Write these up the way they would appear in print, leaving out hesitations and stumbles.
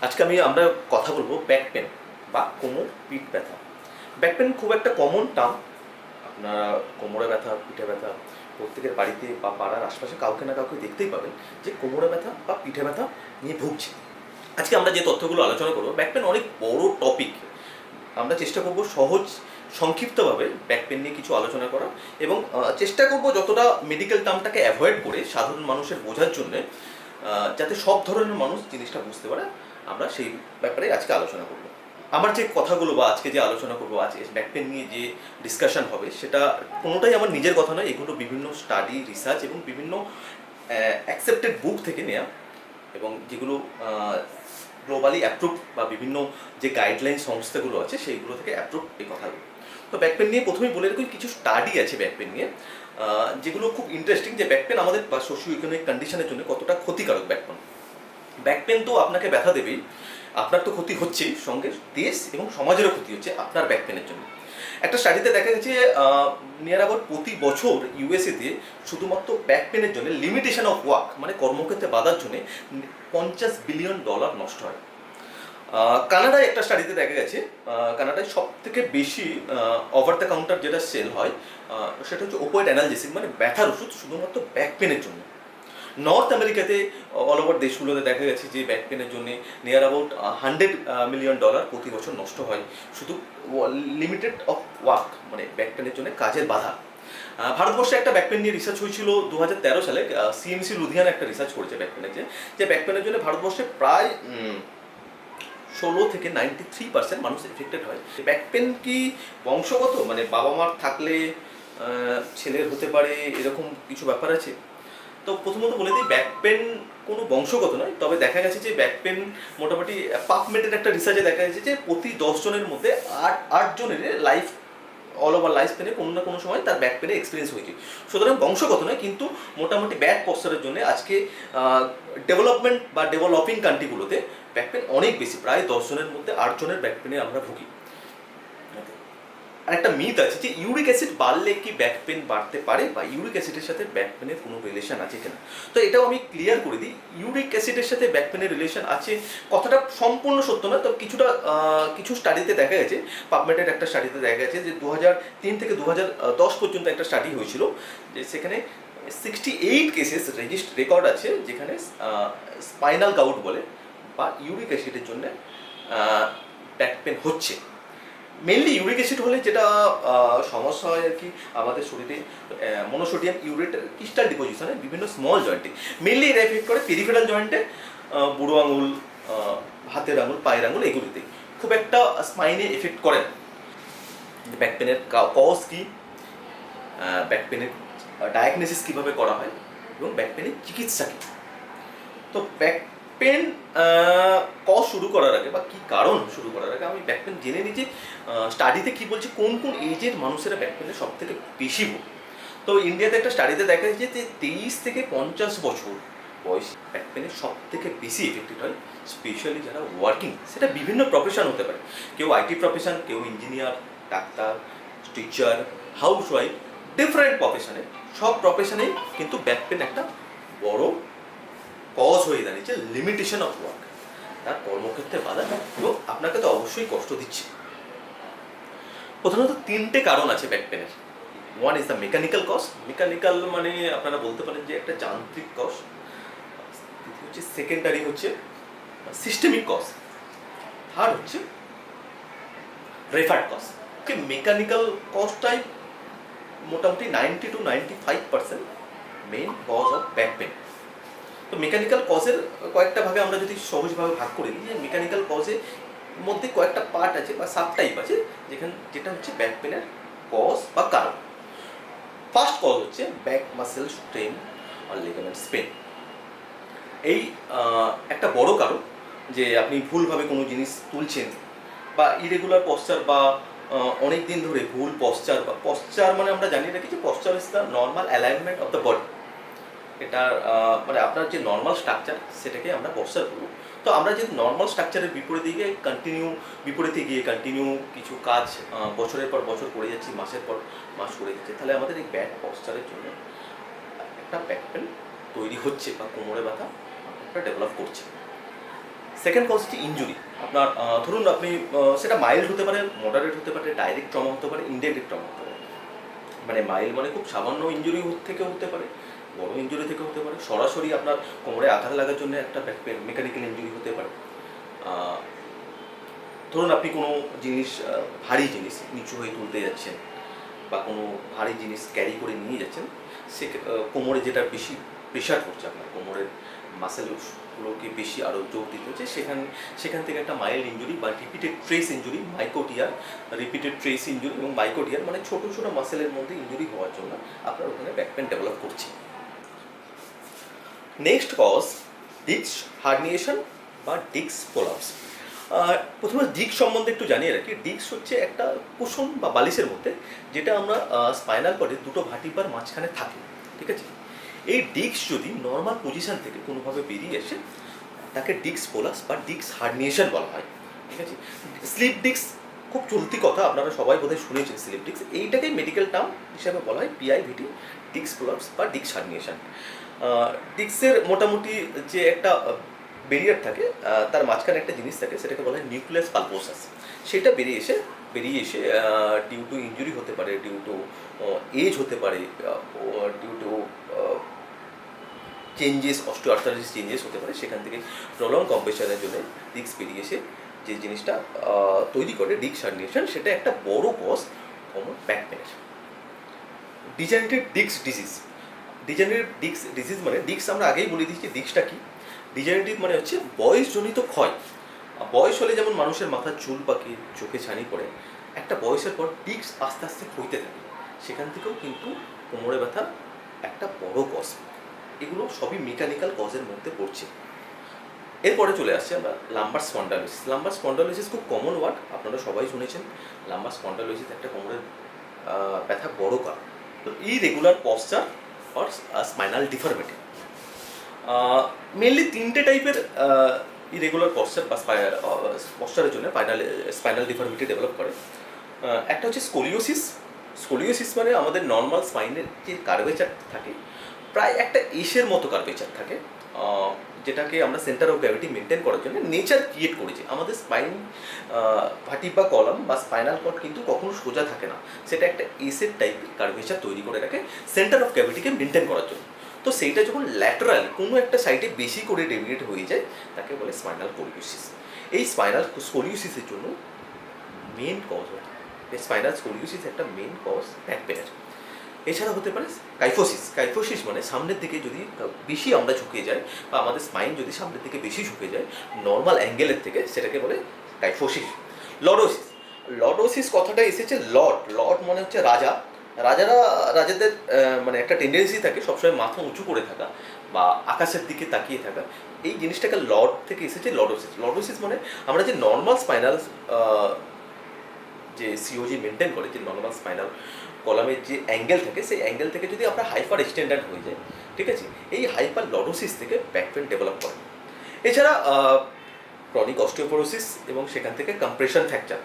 আজকে আমরা কথা বলবো ব্যাক পেন বা কোমর পিঠ ব্যথা। ব্যাক পেন খুব একটা কমন টার্ম। আপনারা কোমরে ব্যথা, পিঠে ব্যথা প্রত্যেকের বাড়িতে বা পাড়ার আশপাশে কাউকে না কাউকে দেখতেই পাবেন যে কোমরে ব্যথা বা পিঠে ব্যথা নিয়ে ভুগছে। আজকে আমরা যে তথ্যগুলো আলোচনা করবো, ব্যাক পেন অনেক বড় টপিক। আমরা চেষ্টা করব সহজ সংক্ষিপ্তভাবে ব্যাক পেন নিয়ে কিছু আলোচনা করা এবং চেষ্টা করব যতটা মেডিকেল টার্মটাকে অ্যাভয়েড করে সাধারণ মানুষের বোঝার জন্য, যাতে সব ধরনের মানুষ জিনিসটা বুঝতে পারে। আমরা সেই ব্যাপারে আজকে আলোচনা করব। আমার যে কথাগুলো বা আজকে যে আলোচনা করবো, আজকে ব্যাক পেন নিয়ে যে ডিসকাশন হবে, সেটা কোনোটাই আমার নিজের কথা নয়। এগুলো বিভিন্ন স্টাডি, রিসার্চ এবং বিভিন্ন অ্যাকসেপ্টেড বুক থেকে নেওয়া, এবং যেগুলো গ্লোবালি অ্যাপ্রুভ বা বিভিন্ন যে গাইডলাইন সংস্থাগুলো আছে সেইগুলো থেকে অ্যাপ্রুভ এই কথাগুলো। তো ব্যাক পেন নিয়ে প্রথমেই বলে রাখি, কিছু স্টাডি আছে ব্যাক পেন নিয়ে যেগুলো খুব ইন্টারেস্টিং, যে ব্যাক পেন আমাদের বা সোশিও ইকোনমিক কন্ডিশনের জন্য কতটা ক্ষতিকারক। ব্যাক পেন তো আপনাকে ব্যথা দেবেই, আপনার তো ক্ষতি হচ্ছেই, সঙ্গে দেশ এবং সমাজেরও ক্ষতি হচ্ছে আপনার ব্যাক পেনের জন্য। একটা স্টাডিতে দেখা গেছে নিয়ার অ্যাবাউট প্রতি বছর ইউএসএতে শুধুমাত্র ব্যাক পেনের জন্য লিমিটেশন অফ ওয়ার্ক, মানে কর্মক্ষেত্রে বাধার জন্য $50 বিলিয়ন নষ্ট হয়। কানাডায় একটা স্টাডিতে দেখা গেছে, কানাডায় সব থেকে বেশি ওভার দ্য কাউন্টার যেটা সেল হয় সেটা হচ্ছে ওপয়েড অ্যানালজেসিক, মানে ব্যথার ওষুধ শুধুমাত্র ব্যাক পেনের জন্য। নর্থ আমেরিকাতে অল ওভার দেশগুলোতে দেখা গেছে যে ব্যাক পেনের জন্য নিয়ার অ্যাবাউট $100 মিলিয়ন প্রতি বছর নষ্ট হয় শুধু লিমিটেড অফ ওয়ার্ক, মানে ব্যাক পেনের জন্য কাজের বাধা। ভারতবর্ষে একটা ব্যাক পেন নিয়ে রিসার্চ হয়েছিল 2013 সালে। সিএমসি লুধিয়ানা একটা রিসার্চ করেছে ব্যাক পেনের, যে ব্যাক পেনের জন্য ভারতবর্ষে প্রায় 16 থেকে 93% মানুষ এফেক্টেড হয়। ব্যাক পেন কি বংশগত, মানে বাবা মার থাকলে ছেলের হতে পারে, এরকম কিছু ব্যাপার আছে? তো প্রথমত বলে দিই, ব্যাক পেন কোনো বংশগত নয়, তবে দেখা গেছে যে ব্যাক পেন মোটামুটি পাবমেডের একটা রিসার্চে দেখা গেছে যে প্রতি 10 জনের মধ্যে 8 জনের লাইফ অল ওভার লাইফ পেনে কোনো না কোনো সময় তার ব্যাক পেনে এক্সপিরিয়েন্স হয়েছে। সুতরাং বংশগত নয়, কিন্তু মোটামুটি ব্যাক পশ্চারের জন্য আজকে ডেভেলপমেন্ট বা ডেভেলপিং কান্ট্রিগুলোতে ব্যাক পেন অনেক বেশি, প্রায় 10 জনের মধ্যে 8 জনের ব্যাক পেনে আমরা ভুগি। আর একটা মিথ আছে যে ইউরিক অ্যাসিড বাড়লে কি ব্যাক পেন বাড়তে পারে, বা ইউরিক অ্যাসিডের সাথে ব্যাক পেনের কোনো রিলেশন আছে কিনা। তো এটাও আমি ক্লিয়ার করে দিই, ইউরিক অ্যাসিডের সাথে ব্যাক পেনের রিলেশন আছে কথাটা সম্পূর্ণ সত্য না। তো কিছু স্টাডিতে দেখা গেছে, পাবমেডের একটা স্টাডিতে দেখা গেছে যে 2003 থেকে 2010 পর্যন্ত একটা স্টাডি হয়েছিল, যে সেখানে 68 কেসেস রেকর্ড আছে যেখানে স্পাইনাল গাউট বলে বা ইউরিক অ্যাসিডের জন্য ব্যাক পেন হচ্ছে। মেনলি ইউরিক অ্যাসিড হলে যেটা সমস্যা হয় আর কি, আমাদের শরীরে মনোসোডিয়াম ইউরেট ক্রিস্টাল ডিপোজিশনে বিভিন্ন স্মল জয়েন্টে, মেনলি এটা এফেক্ট করে পেরিফেরাল জয়েন্টে, বুড়ো আঙুল, হাতের আঙুল, পায়ের আঙুল, এগুলিতে খুব একটা স্পাইনে এফেক্ট করে না। ব্যাক পেনের কজ কী, ব্যাক পেনের ডায়াগনোসিস কীভাবে করা হয় এবং ব্যাক পেনের চিকিৎসা কী। তো ব্যাক পেন কজ শুরু করার আগে বা কী কারণ শুরু করার আগে আমি ব্যাক পেন জেনে নিই যে স্টাডিতে কী বলছে, কোন কোন এজের মানুষেরা ব্যাক পেনের সব থেকে বেশি ভোগ। তো ইন্ডিয়াতে একটা স্টাডিতে দেখা যাচ্ছে যে 23 থেকে 50 বছর বয়স ব্যাক পেনের সব থেকে বেশি এফেক্টেড হয়, স্পেশালি যারা ওয়ার্কিং, সেটা বিভিন্ন প্রফেশন হতে পারে, কেউ আইটি প্রফেশন, কেউ engineer, doctor, teacher, house wife, different প্রফেশনে, সব প্রফেশনেই কিন্তু ব্যাক পেন একটা বড় কজ হয়ে দাঁড়িয়েছে। লিমিটেশন অফ ওয়ার্ক, তার কর্মক্ষেত্রে বাধা, এবং আপনাকে তো অবশ্যই কষ্ট দিচ্ছে। প্রধানত 3টে কারণ আছে ব্যাক পেনের। One is the mechanical cause, mechanical মানে আপনারা বলতে পারেন যে একটা যান্ত্রিক কজ। হচ্ছে সেকেন্ডারি হচ্ছে সিস্টেমিক কজ, থার্ড হচ্ছে রেফার্ড কজ। ওকে, মেকানিক্যাল কজটাই মোটামুটি 90 to 95% main cause of back pain. তো মেকানিক্যাল কজের কয়েকটা ভাগে আমরা যদি সহজভাবে ভাগ করে দিই, যে মেকানিক্যাল কজের মধ্যে কয়েকটা পার্ট আছে বা সাব টাইপ আছে, যেটা হচ্ছে ব্যাক পেনের কজ বা কারণ। ফার্স্ট কজ হচ্ছে ব্যাক মাসেল স্ট্রেন আর লিগামেন্ট স্পেন। এই একটা বড় কারণ, যে আপনি ভুলভাবে কোনো জিনিস তুলছেন, বা ইরেগুলার পশ্চার, বা অনেক দিন ধরে ভুল পশ্চার, বা পশ্চার মানে আমরা জানি রাখি যে posture is the normal alignment of the body. এটা মানে আপনার যে নর্মাল স্ট্রাকচার, সেটাকে আমরা পশ্চার বলব। তো আমরা যদি নর্মাল স্ট্রাকচারের বিপরীতে গিয়ে কন্টিনিউ কিছু কাজ বছরের পর বছর করে যাচ্ছি, মাসের পর মাস করে যাচ্ছি, তাহলে আমাদের এই ব্যাক পশ্চারের জন্য একটা ব্যাক পেন তৈরি হচ্ছে, বা কোমরে ব্যথা একটা ডেভেলপ করছে। সেকেন্ড কজ হচ্ছে ইনজুরি। আপনার ধরুন আপনি সেটা মাইল্ড হতে পারে, মডারেট হতে পারে, ডাইরেক্ট ট্রমা হতে পারে, ইনডাইরেক্ট ট্রমা হতে পারে। মানে মাইল্ড মানে খুব সামান্য ইনজুরি থেকে হতে পারে, বড় ইনজুরি থেকে হতে পারে, সরাসরি আপনার কোমরে আঘাত লাগার জন্য একটা ব্যাক পেন, মেকানিক্যাল ইনজুরি হতে পারে। ধরুন আপনি কোনো জিনিস, ভারী জিনিস নিচু হয়ে তুলতে যাচ্ছেন বা কোনো ভারী জিনিস ক্যারি করে নিয়ে যাচ্ছেন, সে কোমরে যেটা বেশি প্রেশার করছে, আপনার কোমরের মাসেলগুলোকে বেশি আরও জোর দিতে হচ্ছে, সেখান থেকে একটা মাইল্ড ইনজুরি বা repeated stress injury, microtear, repeated stress injury এবং মাইকোটিয়ার মানে ছোটো ছোটো মাসেলের মধ্যে ইনজুরি হওয়ার জন্য আপনার ওখানে ব্যাক পেন ডেভেলপ করছে। নেক্সট কজ ডিস্ক হার্নিয়েশন বা ডিস্ক প্রলাপস। প্রথমে ডিস্ক সম্বন্ধে একটু জানিয়ে রাখি। ডিস্ক হচ্ছে একটা কুশন বা বালিশের মধ্যে, যেটা আমরা স্পাইনাল কর্ডের দুটো ভার্টিব্রার মাঝখানে থাকে, ঠিক আছে। এই ডিস্ক যদি নর্মাল পজিশন থেকে কোনোভাবে বেরিয়ে আসে, তাকে ডিস্ক প্রলাপস বা ডিস্ক হার্নিয়েশন বলা হয়, ঠিক আছে। স্লিপ ডিস্ক খুব চলতি কথা, আপনারা সবাই বোধহয় শুনেছেন স্লিপ ডিস্ক। এইটাকেই মেডিকেল টার্ম হিসাবে বলা হয় পিআইভিটি, ডিস্ক প্রলাপস বা ডিস্ক হার্নিয়েশন। ডিস্কের মোটামুটি যে একটা বেরিয়ার থাকে, তার মাঝখানে একটা জিনিস থাকে, সেটাকে বলা হয় নিউক্লিয়াস পালপোসাস। সেটা বেরিয়ে এসে ডিউ টু ইনজুরি হতে পারে, ডিউ টু এজ হতে পারে, due to changes, osteoarthritis changes হতে পারে, সেখান থেকে প্রলং কম্প্রেশনের জন্য ডিস্ক বেরিয়ে এসে যে জিনিসটা তৈরি করে ডিস্ক হার্নিয়েশন, সেটা একটা বড় কজ কমন ব্যাক পেনের। Degenerative disc disease. Degenerative disc disease মানে ডিস্ক আমরা আগেই বলে দিচ্ছি ডিস্কটা কি। ডিজেনারেটিভ মানে হচ্ছে বয়সজনিত ক্ষয়। বয়স হলে যেমন মানুষের মাথার চুল পাকে, চোখে ছানি পড়ে, একটা বয়সের পর ডিস্ক আস্তে আস্তে ক্ষয়তে থাকে, সেখান থেকেও কিন্তু কোমরে ব্যথা একটা বড় কজ। এগুলো সবই মেকানিক্যাল কজের মধ্যে পড়ছে। এরপরে চলে আসছে আমরা লাম্বার স্পন্ডালোসিস। লাম্বার স্পন্ডালোসিস খুব কমন ওয়ার্ড, আপনারা সবাই শুনেছেন। লাম্বার স্পন্ডালোসিস একটা কোমরের ব্যথা বড় কারণ। তো irregular posture or spinal deformity. Mainly তিনটে টাইপের ইরেগুলার পশ্চার বা পশ্চারের জন্য স্পাইনাল ডিফরমিটি ডেভেলপ করে। একটা হচ্ছে স্কোলিওসিস। স্কোলিওসিস মানে আমাদের নর্মাল স্পাইনের যে কার্ভেচার থাকে, প্রায় একটা এসের মতো কার্ভেচার থাকে, যেটাকে আমরা সেন্টার অফ গ্র্যাভিটি মেনটেন করার জন্য নেচার ক্রিয়েট করেছে। আমাদের স্পাইন ভার্টিব্রা কলাম বা স্পাইনাল কর্ড কিন্তু কখনো সোজা থাকে না, সেটা একটা এসের টাইপের কার্ভেচার তৈরি করে রাখে সেন্টার অফ গ্র্যাভিটিকে মেনটেন করার জন্য। তো সেইটা যখন ল্যাটারালি কোনো একটা সাইডে বেশি করে ডেভিয়েট হয়ে যায়, তাকে বলে স্পাইনাল স্কোলিওসিস। এই স্পাইনাল স্কোলিওসিসের জন্য মেন কজ হয়, স্পাইনাল স্কোলিওসিস একটা মেন কজ ব্যাক পেনের। এছাড়া হতে পারে কাইফোসিস। কাইফোসিস মানে সামনের দিকে যদি বেশি আমরা ঝুঁকে যাই, বা আমাদের স্পাইন যদি সামনের দিকে বেশি ঝুঁকে যায় নর্মাল অ্যাঙ্গেলের থেকে, সেটাকে বলে কাইফোসিস। লর্ডোসিস। লর্ডোসিস কথাটা এসেছে লর্ড মানে হচ্ছে রাজা। রাজাদের মানে একটা টেন্ডেন্সি থাকে সবসময় মাথা উঁচু করে থাকা বা আকাশের দিকে তাকিয়ে থাকা। এই জিনিসটাকে লর্ড থেকে এসেছে লর্ডোসিস। লর্ডোসিস মানে আমরা যে নর্মাল স্পাইনাল যে সিওজি মেনটেন করে, যে নর্মাল স্পাইনাল কলামের যে অ্যাঙ্গেল থাকে, সেই অ্যাঙ্গেল থেকে যদি আমরা হাইপার এক্সটেন্ডেড হয়ে যায়, ঠিক আছে, এই হাইপার লর্ডোসিস থেকে ব্যাক পেন ডেভেলপ করে। এছাড়া ক্রনিক অস্টিওপোরোসিস এবং সেখান থেকে কম্প্রেশন ফ্র্যাকচার।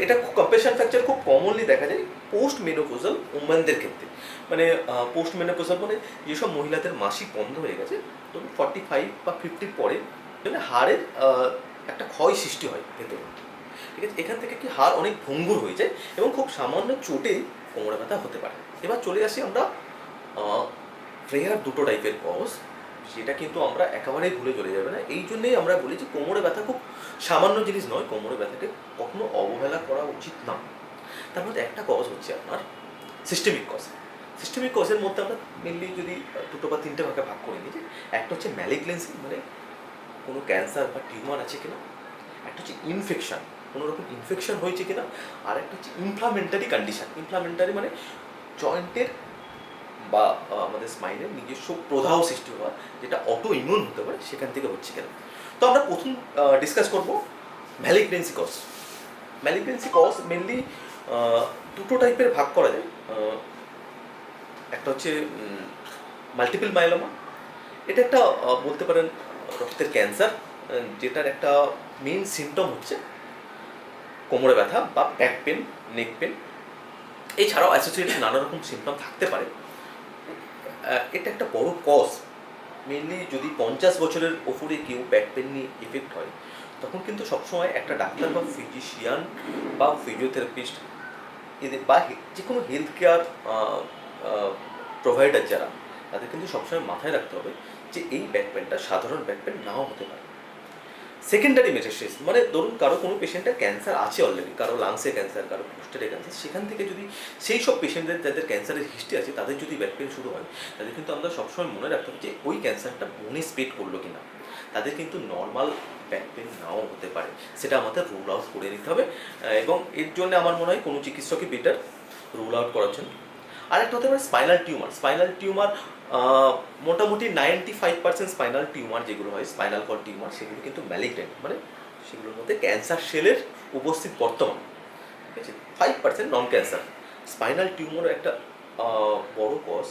এটা কম্প্রেশন ফ্র্যাকচার খুব কমনলি দেখা যায় পোস্ট মেনোপোজাল উমেনদের ক্ষেত্রে। মানে পোস্ট মেনোপোজাল মানে যেসব মহিলাদের মাসিক বন্ধ হয়ে গেছে, ধরুন 45 বা 50 পরে হাড়ের একটা ক্ষয় সৃষ্টি হয় ভেতরে, ঠিক আছে। এখান থেকে কি হাড় অনেক ভঙ্গুর হয়ে যায় এবং খুব সামান্য চোটেই কোমরে ব্যথা হতে পারে। এবার চলে আসি আমরা রেয়ার দুটো টাইপের কজ, সেটা কিন্তু আমরা একেবারেই ভুলে চলে যাবে না। এই জন্যেই আমরা বলি যে কোমরে ব্যথা খুব সামান্য জিনিস নয়, কোমরে ব্যথাকে কখনো অবহেলা করা উচিত না। তার মধ্যে একটা কজ হচ্ছে আপনার সিস্টেমিক কজ। সিস্টেমিক কজের মধ্যে আমরা মেনলি যদি দুটো বা তিনটে ভাগে ভাগ করে নিই, যে একটা হচ্ছে ম্যালিগনেন্সি, মানে কোনো ক্যান্সার বা টিউমার আছে কিনা, একটা হচ্ছে ইনফেকশন, কোনো রকম ইনফেকশন হয়েছে কিনা, আর একটা হচ্ছে ইনফ্লামেন্টারি কন্ডিশন। ইনফ্লামেন্টারি মানে জয়েন্টের বা আমাদের স্পাইনের নিজস্ব প্রদাহ সৃষ্টি হওয়া, যেটা অটো ইমিউন হতে পারে, সেখান থেকে হচ্ছে কেন। তো আমরা প্রথম ডিসকাস করবো malignancy cause. Malignancy cause mainly দুটো টাইপের ভাগ করা যায়। একটা হচ্ছে মাল্টিপল মাইলোমা। এটা একটা বলতে পারেন রক্তের ক্যান্সার, যেটার একটা মেইন সিমটম হচ্ছে কোমরে ব্যথা বা ব্যাক পেন, নেক পেন। এছাড়াও অ্যাসোসিয়েটেড নানা রকম সিমটম থাকতে পারে। এটা একটা বড় কজ মেনলি যদি 50 বছরের ওপরে কেউ ব্যাক পেন নিয়ে এফেক্ট হয়, তখন কিন্তু সবসময় একটা ডাক্তার বা ফিজিশিয়ান বা ফিজিওথেরাপিস্ট এদের বা যে কোনো হেলথ কেয়ার প্রোভাইডার যারা, তাদের কিন্তু সবসময় মাথায় রাখতে হবে যে এই ব্যাক পেনটা সাধারণ ব্যাক পেন নাও হতে পারে। সেকেন্ডারি মেটাস্টেসিস মানে ধরুন কারো কোনো পেশেন্টের ক্যান্সার আছে অলরেডি, কারো লাংসে ক্যান্সার, কারো প্রোস্টেটে ক্যান্সার, সেখান থেকে যদি সেই সব পেশেন্টদের যাদের ক্যান্সারের হিস্ট্রি আছে তাদের যদি ব্যাক পেন শুরু হয়, তাদের কিন্তু আমরা সবসময় মনে রাখতে হবে যে ওই ক্যান্সারটা বোনে স্প্রেড করলো কিনা। তাদের কিন্তু নর্মাল ব্যাক পেন নাও হতে পারে, সেটা আমাদের রুল আউট করে নিতে হবে। এবং এর জন্য আমার মনে হয় কোনো চিকিৎসকই বেটার রুল আউট করার জন্য। আর একটা হতে পারে স্পাইনাল টিউমার। স্পাইনাল টিউমার মোটামুটি 95% স্পাইনাল টিউমার যেগুলো হয়, স্পাইনাল কর্ড টিউমার, সেগুলো কিন্তু ম্যালিগনেন্ট, মানে সেগুলোর মধ্যে ক্যান্সার সেলের উপস্থিত বর্তমান, ঠিক আছে। 5% নন ক্যান্সার। স্পাইনাল টিউমার একটা বড় কজ,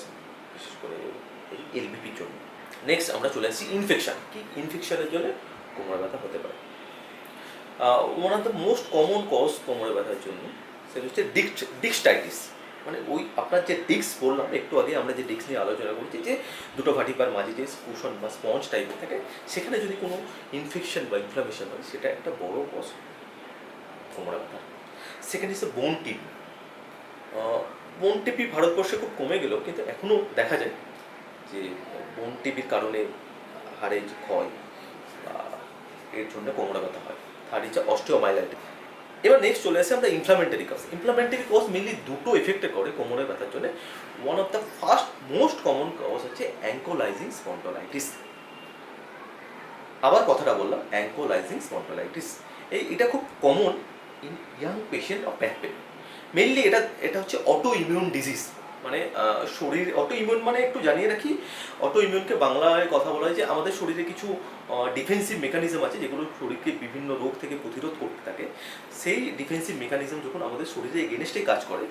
বিশেষ করে এই এলবিপির জন্য। নেক্সট আমরা চলে আসছি ইনফেকশন। কি ইনফেকশনের জন্য কোমরে ব্যথা হতে পারে? One of the most common cause কোমরে ব্যথার জন্য সেটা হচ্ছে ডিক্সটাইটিস। মানে ওই আপনার যে ডিক্স বললাম একটু আগে, আমরা যে ডিক্স নিয়ে আলোচনা করছি, যে দুটো ভাটিপার মাঝে যে কুশন বা স্পঞ্জ টাইপের থাকে, সেখানে যদি কোনো ইনফেকশন বা ইনফ্লামেশন হয়, সেটা একটা বড় কজ কোমরে ব্যথা। সেকেন্ড হচ্ছে বোন টিপি। বোন টিপি ভারতবর্ষে খুব কমে গেল, কিন্তু এখনও দেখা যায় যে বোন টিপির কারণে হাড়ে যে ক্ষয়, এর জন্য কোমরে ব্যথা হয়। থার্ড হচ্ছে অস্টিওমাইলাইটিস। এবার নেক্সট চলে আসে আমরা inflammatory cause. Inflammatory cause mainly দুটো এফেক্টে করে কোমরে ব্যথার জন্য। One of the first most common cause হচ্ছে অ্যাঙ্কোলাইজিং স্পন্ডলাইটিস। আবার কথাটা বললাম, অ্যাঙ্কোলাইজিং স্পন্ডলাইটিস। এটা খুব common in young patient of back pain. Mainly এটা হচ্ছে অটো ইমিউন ডিজিজ। মানে শরীর অটো ইমিউন মানে একটু জানিয়ে রাখি, অটো ইমিউনকে বাংলায় কথা বলা হয় যে আমাদের শরীরে কিছু ডিফেন্সিভ মেকানিজম আছে যেগুলো শরীরকে বিভিন্ন রোগ থেকে প্রতিরোধ করতে থাকে। সেই ডিফেন্সিভ মেকানিজম যখন আমাদের শরীরে এগেনস্টে কাজ করে,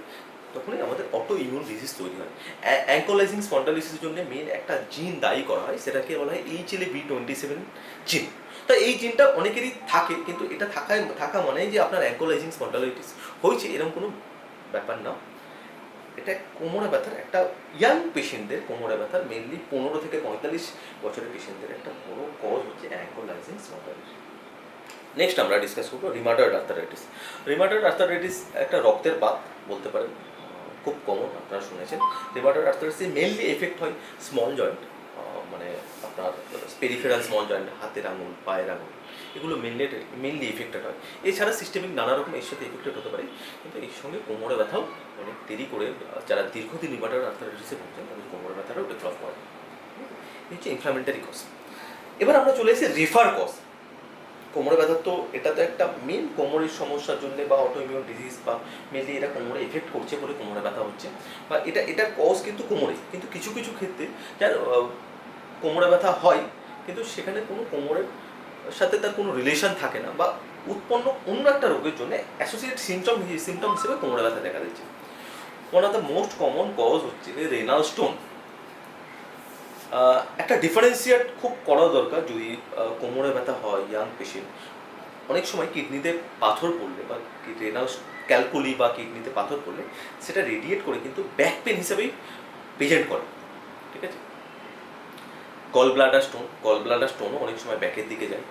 তখনই আমাদের অটো ইমিউন ডিজিজ তৈরি হয়। অ্যাঙ্কোলাইজিং স্পন্ডালাইটিসের জন্য মেন একটা জিন দায়ী করা হয়, সেটাকে বলা হয় HLA-B27 জিন। তো এই জিনটা অনেকেরই থাকে, কিন্তু এটা থাকা মানে যে আপনার অ্যাঙ্কোলাইজিং স্পন্ডালাইটিস হয়েছে এরকম কোনো ব্যাপার না। এটা কোমরে ব্যথার একটা ইয়াং পেশেন্টদের কোমরে ব্যথার মেনলি 15 থেকে 45 বছরের পেশেন্টদের একটা বড় কজ হচ্ছে অ্যাঙ্কোলাইজিং স্পন্ডালাইটিস। নেক্সট আমরা ডিসকাস করবো রিমাটয়েড আর্থারাইটিস। রিমাটয়েড আর্থারাইটিস একটা রক্তের বাত বলতে পারেন, খুব কমন, আপনারা শুনেছেন। রিমাটয়েড আর্থারাইটিসে মেনলি এফেক্ট হয় স্মল জয়েন্ট, মানে আপনার পেরিফেরাল স্মল জয়েন্ট, হাতের আঙুল, পায়ের আঙুল, এগুলো মেনলি এফেক্টেড হয়। এছাড়া সিস্টেমিক নানা রকম এর সাথে এফেক্টেড হতে পারে, কিন্তু এর সঙ্গে কোমরে ব্যথাও অনেক দেরি করে, যারা দীর্ঘদিন রিমাটয়েড আর্থারাইটিসে ভুগছেন তাদের কোমরে ব্যথাটাও ডেভেলপ করে। এই হচ্ছে ইনফ্লামেটরি কজ। এবার আমরা চলে এসেছি রেফার কজ। কোমরে ব্যথার তো এটা তো একটা মেন কোমরের সমস্যার জন্য বা অটোইমিউন ডিজিজ, বা মেনলি এটা কোমরে এফেক্ট করছে বলে কোমরে ব্যথা হচ্ছে, বা এটার কজ কিন্তু কোমরে। কিন্তু কিছু কিছু ক্ষেত্রে যার কোমরে ব্যথা হয়, কিন্তু সেখানে কোনো কোমরের সাথে তার কোনো রিলেশন থাকে না, বা উৎপন্ন অন্য একটা রোগের জন্য অ্যাসোসিয়েট সিমটম হিসেবে কোমরে ব্যথা দেখা দিচ্ছে। One of the most common cause হচ্ছে রেনাল স্টোন। একটা ডিফারেন্সিয়েট খুব করা দরকার যদি কোমরে ব্যথা হয় ইয়াং পেশেন্ট। অনেক সময় কিডনিতে পাথর পড়লে বা রেনাল ক্যালকুলি বা কিডনিতে পাথর পড়লে সেটা রেডিয়েট করে কিন্তু ব্যাক পেন হিসেবেই প্রেজেন্ট করে, ঠিক আছে। গল ব্লাডার স্টোনও অনেক সময় ব্যাকের দিকে যায়।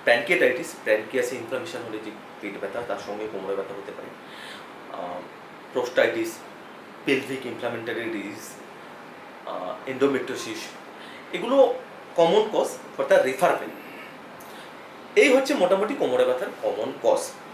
প্যানক্রিয়াসে ইনফ্লামেশন হলে যে পেট ব্যথা, তার সঙ্গে কোমরে ব্যথা হতে পারে। Prostatitis, pelvic inflammatory disease, endometriosis, এগুলো common cause for the refer pain. এই হচ্ছে মোটামুটি কোমরে ব্যথার কমন কজ।